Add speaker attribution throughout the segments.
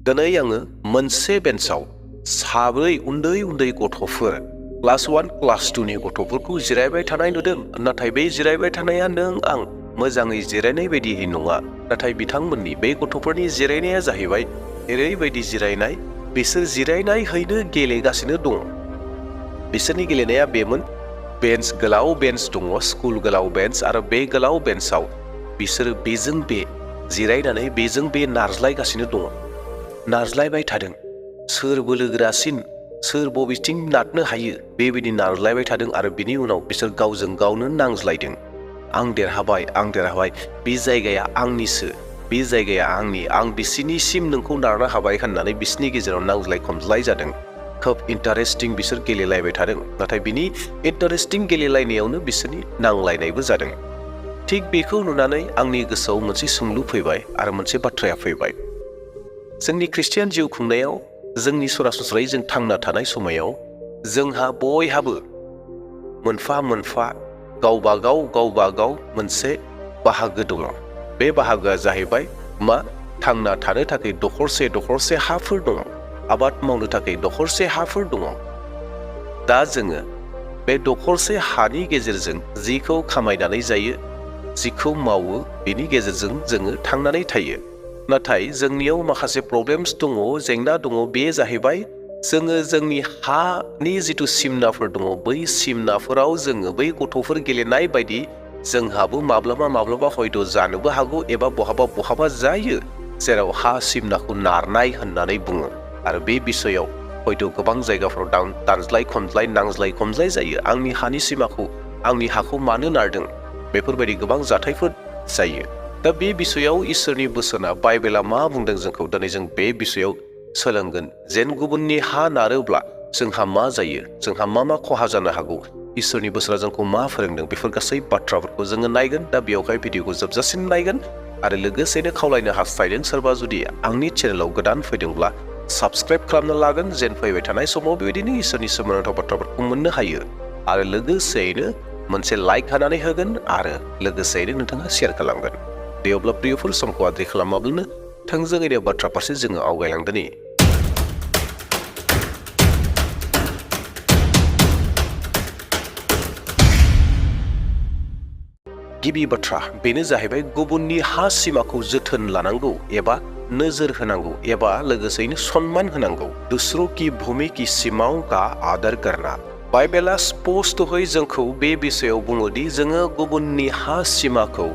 Speaker 1: दिनै आङो मोनसे बेन्चआव साब्रै उन्दै गथ'फोर क्लास 1 क्लास 2 नि गथ'फोरखौ जिरायबाय थानाय नुदों। नाथाय बे जिरायबाय थानाया नों आं मोजाङै जिरायनाय बायदियै नङा। नाथाय बिथांमोननि बे गथ'फोरनि जिरायनाया जाहैबाय ओरैबायदि जिरायनाय, बिसोर जिरायनायहैनो गेलेगासिनो दङ। बिसोरनि गेलेनाया बेमोन, बेन्च गोलाव बेन्च दङ, स्कुल गोलाव बेन्च, आरो बे गोलाव बेन्चआव बिसोरो बेजों बे जिरायनानै बेजों बे नारज्लायगासिनो दङ, नारज्लायबाय थादों। सोर बोलोगोरासिन, सोर बबेथिं नारनो हायो बेबायदि नारज्लायबाय थादों। आरो बिनि उनाव बिसोर गावजों गावनो नांज्लायदों। आं देरहाबाय, बे जायगाया आंनिसो, बे जायगाया आंनि, आं बिसिनिसिम नोंखौ नारनो हाबाय होननानै बिसिनि गेजेराव नांज्लाय खमज्लाय जादों। खोब इन्टारेस्टिं बिसोर गेलेलायबाय थादों। नाथाय बिनि इन्टारेस्टिं गेलेलायनायावनो बिसोरनि नांलायनायबो जादों। थिग बेखौ नुनानै आंनि गोसोआव मोनसे सोंलु फैबाय आरो मोनसे बाथ्राया फैबाय। जोंनि ख्रिस्टियान जिउ खुंनायाव, जोंनि सरासनस्रायै जों थांना थानाय समायाव जोंहा बयहाबो मोनफा मोनफा गावबागाव मोनसे बाहागो दङ। बे बाहागोआ जाहैबाय मा? थांना थानो थाखाय दखरसे हाफोर दङ, आबाद मावनो थाखाय दखरसे हाफोर दङ। दा जोङो बे दखरसे हानि गेजेरजों जिखौ खामायनानै जायो, जिखौ मावो, बेनि गेजेरजों जोङो थांनानै थायो। नाथाय जोंनियाव माखासे प्रब्लेम्स दङ, जेंना दङ। बे जाहैबाय जोङो जोंनि हानि जिथु सिमनाफोर दङ, बै सिमनाफोराव जोङो बै गथ'फोर गेलेनाय बायदि जोंहाबो माब्लाबा हयथ' जानोबो हागौ, एबा बहाबा जायो, जेराव हा सिमनाखौ नारनाय होननानै बुङो। आरो बे बिसयाव हयथ' गोबां जायगाफ्राव दानज्लाय खमज्लाय, नांज्लाय खमज्लाय जायो। आंनि हानि सिमाखौ, आंनि हाखौ मानो नारदों, बेफोरबायदि गोबां जाथायफोर जायो। दा बे बिसयाव इसोरनि बोसोना, बाइबेला मा बुंदों जोंखौ, दिनै जों बे बिसयाव सोलोंगोन। जेन गुबुननि हा नारोब्ला जोंहा मा जायो, जोंहा मा खहा जानो हागौ, इसोरनि बोसोरा जोंखौ मा फोरोंदों, बेफोर गासै बाथ्राफोरखौ जोङो नायगोन। दा बेयावहाय भिडिअखौ जोबजासिम नायगोन। आरो लोगोसेनो खावलायनो हास्थायदों, सोरबा जुदि आंनि चेनेलाव गोदान फैदोंब्ला साबस्क्राइब खालामना लागोन, जेन फैबाय थानाय समाव बेबायदिनो इसोरनि सोमोनांथाव बाथ्राफोरखौ मोननो हायो। आरो लोगोसेयैनो मोनसे लाइक होनानै होगोन, आरो लोगोसेयैनो नोंथाङा शेयार खालामगोन। दे अब्ला प्रियफोर, समखौ आद्रि खालामाब्लानो थोंजोङैनो बाथ्रा फारसे जोङो आवगायलांदोनि। गिबि बाथ्रा बेनो जाहैबाय, गुबुननि हा सिमाखौ जोथोन लानांगौ एबा नोजोर होनांगौ, एबा लोगोसेयैनो सन्मान होनांगौ। दूसरों की भूमि की सीमाओं का आदर करना। बाइबेला स्पष्टयै जोंखौ बे बिषयाव बुङोदि जोङो गुबुननि हा सिमाखौ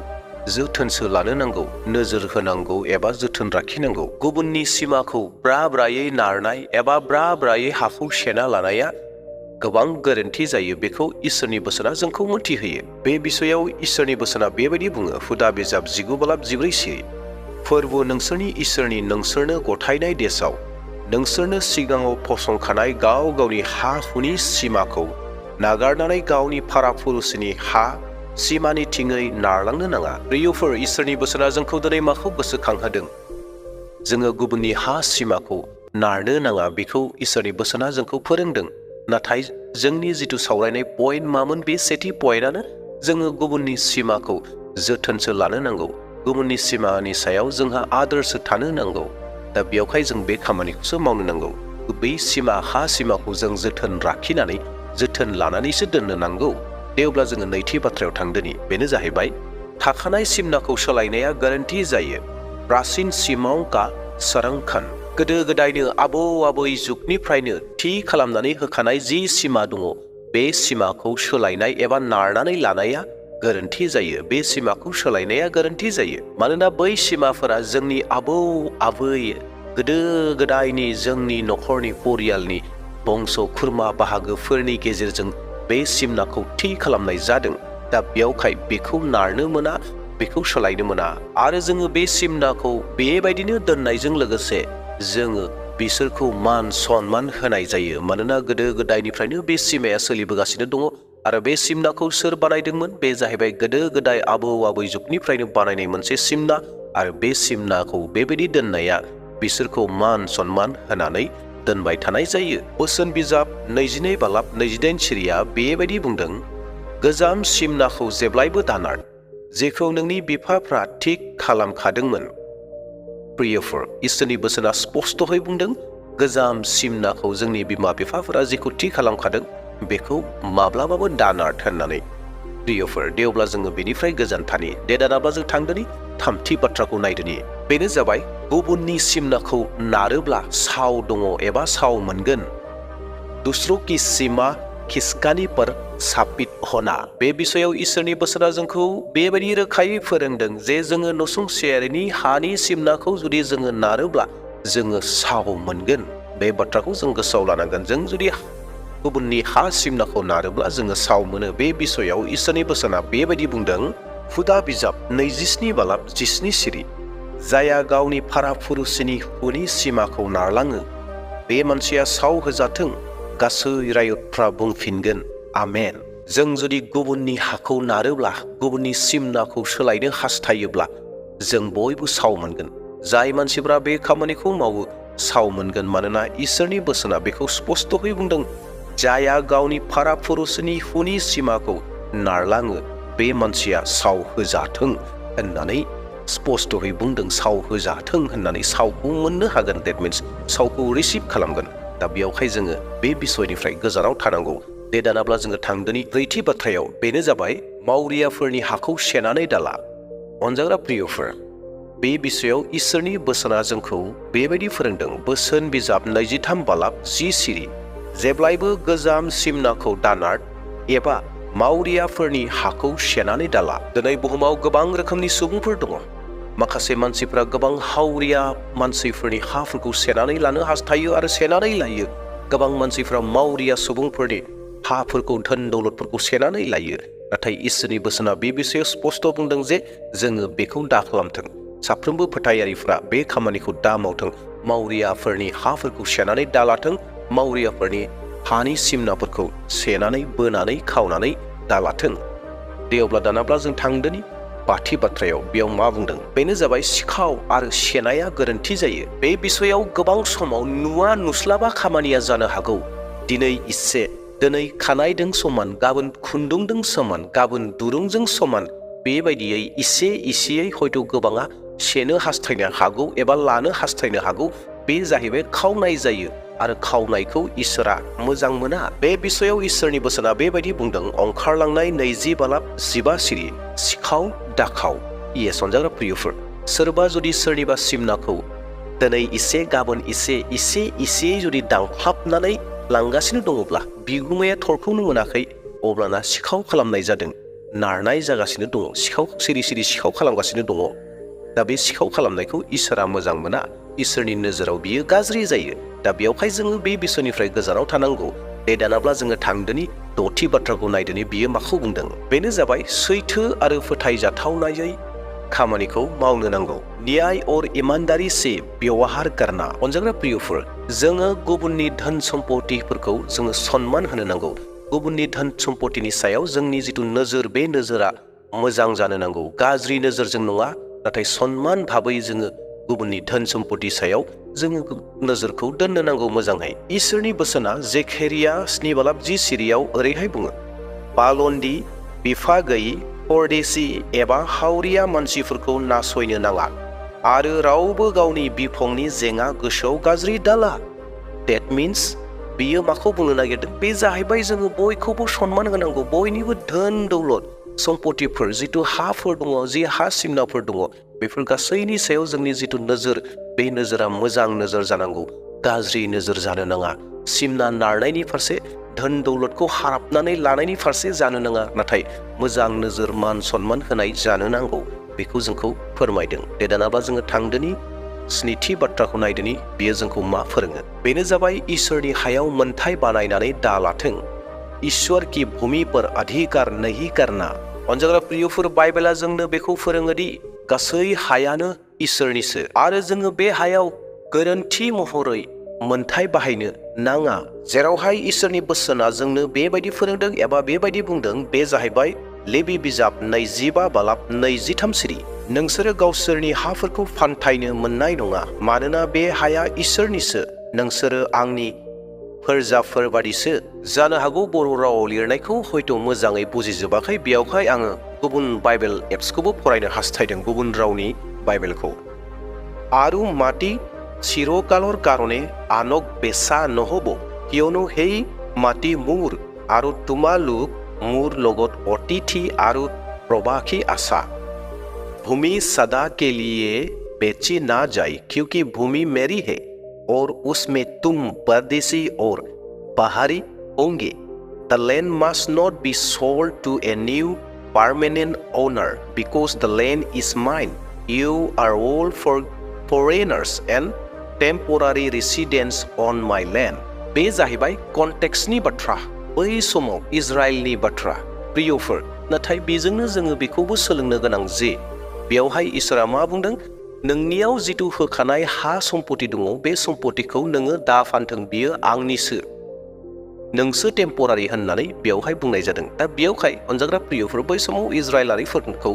Speaker 1: जोथोनसो लानो नांगौ, नोजोर होनांगौ एबा जोथोन लाखिनांगौ। गुबुननि सिमाखौ ब्रा-ब्रायै नारनाय एबा ब्रा-ब्रायै हाखौ सेना लानाया गोबां गोरोन्थि जायो। बेखौ इसोरनि बोसोना जोंखौ मोनथिहोयो। बे बिषयाव इसोरनि बोसोना बेबायदि बुङो, हुदा बिजाब 19:14। फोरबो नोंसोरनि इसोरनि नोंसोरनो गथायनाय देशआव नोंसोरनो सिगाङाव फसंखानाय गाव गावनि हा हुनि सिमाखौ नागारनानै गावनि फारापुरुषनि हा सिमानिथिङै नारलांनो नाङा। प्रियफोर, इसोरनि बोसोना जोंखौ दिनै माखौ गोसोखांहोदों? जोङो गुबुननि हा सिमाखौ नारनो नाङा, बेखौ इसोरनि बोसोना जोंखौ फोरोंदों। नाथाय जोंनि जिथु सावरायनाय पइन्ट मामोन? बे सेथि पइन्टआनो जोङो गुबुननि सिमाखौ जोथोनसो लानो नांगौ। गुबुननि सिमानि सायाव जोंहा आदोरसो थानो नांगौ। दा बेयावहाय जों बे खामानिखौसो मावनो नांगौ। बै हा सिमाखौ जों जोथोन लाखिनानै, जोथोन लानानैसो दोननो नांगौ। दे अब्ला जोङो नैथि बाथ्रायाव थांदोनि। बेनो जाहैबाय, थाखानाय सिमनाखौ सोलायनाया गोरोन्थि जायो। प्राचीन सीमाओं का संरक्षण। गोदो गोदायनो आबौ आबै जुगनिफ्रायनो थि खालामनानै होखानाय जि सिमा दङ, बे सिमाखौ सोलायनाय एबा नारनानै लानाया गोरोन्थि जायो। बे सिमाखौ सोलायनाया गोरोन्थि जायो। मानोना बै सिमाफोरा जोंनि आबौ आबै गोदो गोदायनि जोंनि न'खरनि परियालनि बंस खुरमा बाहागोफोरनि गेजेरजों बे सिमनाखौ थि खालामनाय जादों। दा बेयावहाय बेखौ नारनो मोना, बेखौ सोलायनो मोना। आरो जोङो बे सिमनाखौ बेबायदिनो दोननायजों लोगोसे जोङो बिसोरखौ मान सनमान होनाय जायो। मानोना गोदो गोदायनिफ्रायनो बे सिमाया सोलिबोगासिनो दङ। आरो बे सिमनाखौ सोर बानायदोंमोन? बे जाहैबाय गोदो गोदाय आबौ आबै जुगनिफ्रायनो बानायनाय मोनसे सिमना। आरो बे सिमनाखौ बेबायदि दोननाया बिसोरखौ मान सनमान होनानै दोनबाय थानाय जायो। बोसोन बिजाब 22:28 बेबायदि बुंदों, गोजाम सिमनाखौ जेब्लायबो दानार, जेखौ नोंनि बिफाफ्रा थिग खालामखादोंमोन। प्रियफोर, इसोरनि बोसोना स्पष्टयै बुंदों गोजाम सिमनाखौ जोंनि बिमा बिफाफोरा जेखौ थि खालामखादों बेखौ माब्लाबाबो दानार्थ होननानै। प्रियफोर, दे अब्ला जोङो बेनिफ्राय गोजान थानि। दे दानाब्ला जों थांदोनि थामथि बाथ्राखौ नायदोनि। बेनो जाबाय गुबुननि सिमनाखौ नारोब्ला साव दङ एबा साव मोनगोन। दूसरों की सीमा खिसकाने पर साबित होना। बे बिसयाव इसोरनि बोसोना जोंखौ बेबायदि रोखायै फोरोंदों जे जोङो नसुंसेयारिनि हानि सिमनाखौ जुदि जोङो नारोब्ला जोङो साव मोनगोन। बे बाथ्राखौ जों गोसोआव लानांगोन। जों जुदि गुबुननि हा सिमनाखौ नारोब्ला जोङो साव मोनो। बे बिसयाव इसोरनि बोसोना बेबायदि बुंदों। हुदा बिजाब 27:17 सिरि। जाया गावनि फाराफुरुसिनि हुनि सिमाखौ नारलाङो बे मानसिया साव होजाथों। गासै रायतफ्रा बुंफिनगोन आमेन। जों जुदि गुबुननि हाखौ नारोब्ला, गुबुननि सिमनाखौ सोलायनो हास्थायोब्ला जों बयबो साव मोनगोन। जाय मानसिफ्रा बे खामानिखौ मावो साव मोनगोन। मानोना इसोरनि बोसोना बेखौ स्पष्टयै बुंदों। जाया गावनि फाराफुरुसिनि हुनि सिमाखौ नारलाङो बे मानसिया साव होजाथों होननानै स्पष्टयै बुंदों। साव होजाथों होननानै सावखौ मोननो हागोन। देट मिन्स सावखौ रिसिभ खालामगोन। दा बेयावहाय जोङो बे बिसयनिफ्राय गोजानाव थानांगौ। दे दानाब्ला जोङो थांदोनि ब्रैथि बाथ्रायाव। बेनो जाबाय मावरियाफोरनि हाखौ सेनानै दाला। अनजाग्रा प्रियफोर, बे बिसयाव इसोरनि बोसोना जोंखौ बेबायदि फोरोंदों। बोसोन बिजाब 23:10 सिरि। जेब्लायबो गोजाम सिमनाखौ दानार्थ एबा मावरियाफोरनि हाखौ सेनानै दाला। दिनै बुहुमाव गोबां रोखोमनि सुबुंफोर दङ। माखासे मानसिफ्रा गोबां हावरिया मानसिफोरनि हाफोरखौ सेनानै लानो हास्थायो आरो सेनानै लायो। गोबां मानसिफ्रा मावरिया सुबुंफोरनि हाफोरखौ, धोन दौलतफोरखौ सेनानै लायो। नाथाय इसोरनि बोसोना बे बिसयाव स्पष्ट बुंदों जे जोङो बेखौ दा खालामथों। साफ्रोमबो फोथायारिफ्रा बे खामानिखौ दा मावथों। मावरियाफोरनि हाफोरखौ सेनानै दालाथों। मावरियाफोरनि हानि सिमनाफोरखौ सेनानै बोनानै खावनानै दालाथों। दे अब्ला दानाब्ला जों थांदोनि बाथि बाथ्रायाव। बेयाव मा बुंदों? बेनो जाबाय सिखाव आरो सेनाया गोरोन्थि जायो। बे बिसयाव गोबां समाव नुवा नुस्लाबा खामानिया जानो हागौ। दिनै इसे, दिनै खानायदों समान, गाबोन खुन्दुंदों समान, गाबोन दुरुंजों समान। बेबायदियै इसे इसेयै हयथ' गोबाङा सेनो हास्थायनो हागौ एबा लानो हास्थायनो हागौ। बे जाहैबाय खावनाय जायो आरो खावनायखौ इसोरा मोजां मोना। बे बिसयाव इसोरनि बोसोना बेबायदि बुंदों। ओंखारलांनाय 20:15 सिरि। सिखाव दाखाव। येस अनजाग्रा प्रियफोर, सोरबा जुदि सोरनिबा सिमनाखौ दिनै इसे गाबोन इसे इसेयै जुदि दांख्लाबनानै लांगासिनो दङब्ला, बिगुमाया थरखौनो मोनाखै, अब्लाना सिखाव खालामनाय जादों। नारनाय जागासिनो दङ। सिखाव सिरि सिरि सिखाव खालामगासिनो दङ। दा बे सिखाव खालामनायखौ इसोरा मोजां मोना। इसोरनि नोजोराव बियो गाज्रि जायो। दा बेयावहाय जोङो बे बिसयनिफ्राय गोजानाव थानांगौ। दे दानाब्ला जोङो थांदोनि द'थि बाथ्राखौ नायदोनि। बियो माखौ बुंदों? बेनो जाबाय सैथो आरो फोथायजाथावनायै खामानिखौ मावनो नांगौ। न्याय और ईमानदारी से व्यवहार करना। अनजाग्रा प्रियफोर, जोङो गुबुननि धोन सम्पतिफोरखौ जोङो सन्मान होनो नांगौ। गुबुननि धोन सम्पतिनि सायाव जोंनि जिथु नोजोर, बे नोजोरा मोजां जानो नांगौ। गाज्रि नोजोरजों नङा, नाथाय सन्मान भाबै जोङो गुबुननि धोन सम्पति सायाव जोङो नोजोरखौ दोननो नांगौ मोजाङै। इसोरनि बोसोना जेखेरिया 7:10 सिरियाव ओरैहाय बुङो। पालन्दि, बिफा गैयि, परदेसि एबा हावरिया मानसिफोरखौ नासयनो नाङा आरो रावबो गावनि बिफंनि जेङा गोसोआव गाज्रि दाला। देट मिन्स बियो माखौ बुंनो नागिरदों? बे जाहैबाय जोङो बयखौबो सन्मान होनांगौ। बयनिबो धोन दौलत सम्पतिफोर, जिथु हाफोर दङ, जि हा सिमनाफोर दङ, बेफोर गासैनि सायाव जोंनि जिथु नोजोर, बे नोजोरा मोजां नोजोर जानांगौ। गाज्रि नोजोर जानो नाङा। सिमना नारनायनि फारसे, धोन दौलतखौ हाराबनानै लानायनि फारसे जानो नाङा, नाथाय मोजां नोजोर, मान सन्मान होनाय जानो नांगौ। बेखौ जोंखौ फोरमायदों। दे दानाबा जोङो थांदोनि स्निथि बाथ्राखौ नायदोनि। बियो जोंखौ मा फोरोङो? बेनो जाबाय इसोरनि हायाव मोन्थाय बानायनानै दालाथों। ईश्वर की भूमि पर अधिकार नहीं करना। अनजाग्रा प्रियफोर, बाइबेला जोंनो बेखौ फोरोङोदि गासै हायानो इसोरनिसो आरो जोङो बे हायाव गोरोन्थि महरै मोन्थाय बाहायनो नाङा। जेरावहाय इसोरनि बोसोना जोंनो बेबायदि फोरोंदों एबा बेबायदि बुंदों, बे जाहैबाय लेबि बिजाब 25:23 सिरि। नोंसोरो गावसोरनि हाफोरखौ फान्थायनो मोननाय नङा, मानोना बे हाया इसोरनिसो। नोंसोरो आंनि फोरजाफोर बादिसो। जानो हागौ बर' रावाव लिरनायखौ हयथ' मोजाङै बुजिजोबाखै। बेयावहाय आङो गुबुन बाइबेल एप्सखौबो फरायनो हास्थायदों, गुबुन रावनि बाइबेलखौ। আৰু মাটি চিৰকালৰ কাৰণে আনক বেচা নহ'ব, কিয়নো সেই মাটি মোৰ আৰু তোমালোক মোৰ লগত অতিথি আৰু প্ৰবাসী আছা। ভূমি सदा के लिए बेची ना जाए, क्योंकि भूमि मेरी है और उसमें तुम परदेसी और बाहरी होंगे। The land must not be sold to a new permanent owner, because the land is mine. You are all foreigners and temporary residents on my land. बे जाहैबाय कन्टेक्सटनि बाथ्रा, बै समाव इजराइलनि बाथ्रा। प्रियफोर, नाथाय बेजोंनो जोङो बेखौबो सोलोंनो गोनां जे बेयावहाय इसोरा मा बुंदों, नोंनियाव जिथु होखानाय हा सम्पति दङ, बे सम्पतिखौ नोङो दा फानथों, बियो आंनिसो, नोंसो टेम्परारि होननानै बेयावहाय बुंनाय जादों। दा बेयावहाय अनजाग्रा प्रियफोर, बै समाव इजराइलारिफोरखौ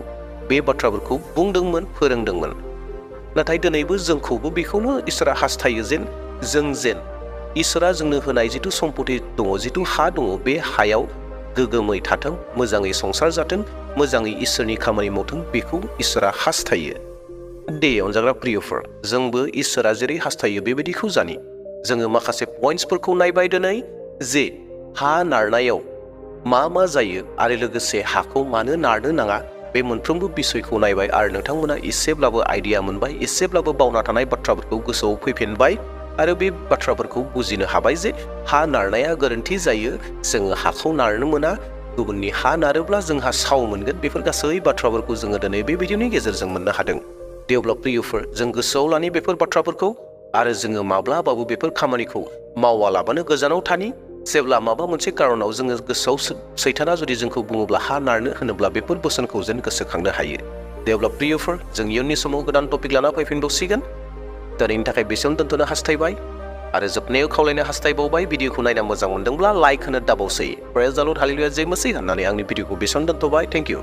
Speaker 1: बे बाथ्राफोरखौ बुंदोंमोन, फोरोंदोंमोन। नाथाय दिनैबो जोंखौबो बेखौनो इसोरा हास्थायो जेन जों जेन इसोरा जोंनो होनाय जिथु सम्पति दङ, जिथु हा दङ, बे हायाव गोगोमै थाथों, मोजाङै संसार जाथों, मोजाङै इसोरनि खामानि मावथों, बेखौ इसोरा हास्थायो। दे अनजाग्रा प्रियफोर, जोंबो इसोरा जेरै हास्थायो बेबायदिखौ जानि। जोङो माखासे पइन्ट्सफोरखौ नायबाय दिनै, जे हा नारनायाव मा मा जायो आरो लोगोसे हाखौ मानो नारनो नाङा, बे मोनफ्रोमबो बिसयखौ नायबाय आरो नोंथांमोना एसेब्लाबो आइडिया मोनबाय, एसेब्लाबो बावना थानाय बाथ्राफोरखौ गोसोआव फैफिनबाय आरो बे बाथ्राफोरखौ बुजिनो हाबाय जे हा नारनाया गोरोन्थि जायो, जोङो हाखौ नारनो मोना, गुबुननि हा नारोब्ला जोंहा साव मोनगोन। बेफोर गासै बाथ्राफोरखौ जोङो दिनै बे भिडिअनि गेजेरजों मोननो हादों। दे अब्ला प्रियफोर, जों गोसोआव लानि बेफोर बाथ्राफोरखौ आरो जोङो माब्लाबाबो बेफोर खामानिखौ मावालाबानो गोजानाव थानि। जेब्ला माबा मोनसे कारनाव जोङो गोसोआव सैताना जुदि जोंखौ बुङोब्ला हा नारनो होनोब्ला बेफोर बोसोनखौ जेन गोसोखांनो हायो। दे अब्ला प्रियफोर, जों इयुननि समाव गोदान टपिक लाना फैफिनबावसिगोन। दिनैनि थाखाय बेसेयावनो दोनथ'नो हास्थायबाय आरो जोबनायाव खावलायनो हास्थायबावबाय, भिडिअखौ नायना मोजां मोनदोंब्ला लाइक होनो दाबावसै। प्रेज द लर्ड, हालेलुया, जय मसीह होननानै आंनि भिडिअखौ बेसेयावनो दोनथ'बाय। Thank you.